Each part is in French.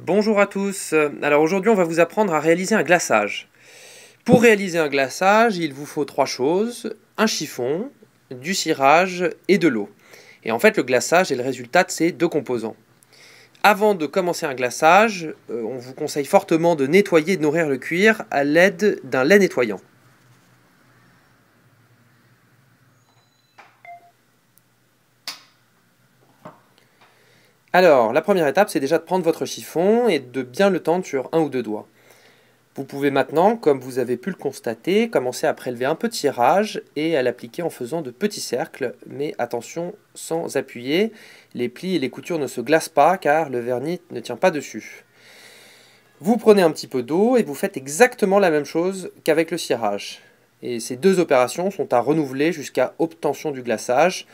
Bonjour à tous. Alors aujourd'hui, on va vous apprendre à réaliser un glaçage. Pour réaliser un glaçage, il vous faut trois choses: un chiffon, du cirage et de l'eau. Et en fait, le glaçage est le résultat de ces deux composants. Avant de commencer un glaçage, on vous conseille fortement de nettoyer et de nourrir le cuir à l'aide d'un lait nettoyant. Alors, la première étape, c'est déjà de prendre votre chiffon et de bien le tendre sur un ou deux doigts. Vous pouvez maintenant, comme vous avez pu le constater, commencer à prélever un peu de cirage et à l'appliquer en faisant de petits cercles, mais attention, sans appuyer. Les plis et les coutures ne se glacent pas car le vernis ne tient pas dessus. Vous prenez un petit peu d'eau et vous faites exactement la même chose qu'avec le cirage. Et ces deux opérations sont à renouveler jusqu'à obtention du glaçage.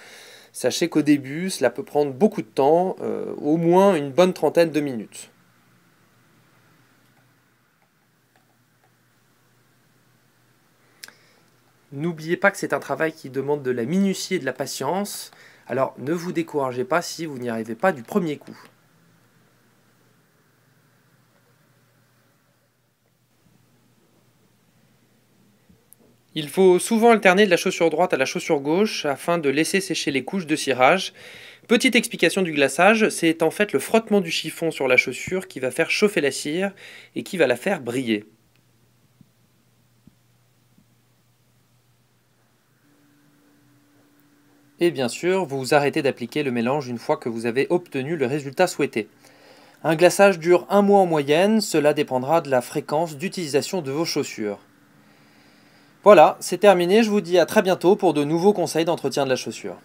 Sachez qu'au début, cela peut prendre beaucoup de temps, au moins une bonne trentaine de minutes. N'oubliez pas que c'est un travail qui demande de la minutie et de la patience, alors ne vous découragez pas si vous n'y arrivez pas du premier coup. Il faut souvent alterner de la chaussure droite à la chaussure gauche afin de laisser sécher les couches de cirage. Petite explication du glaçage, c'est en fait le frottement du chiffon sur la chaussure qui va faire chauffer la cire et qui va la faire briller. Et bien sûr, vous arrêtez d'appliquer le mélange une fois que vous avez obtenu le résultat souhaité. Un glaçage dure un mois en moyenne, cela dépendra de la fréquence d'utilisation de vos chaussures. Voilà, c'est terminé, je vous dis à très bientôt pour de nouveaux conseils d'entretien de la chaussure.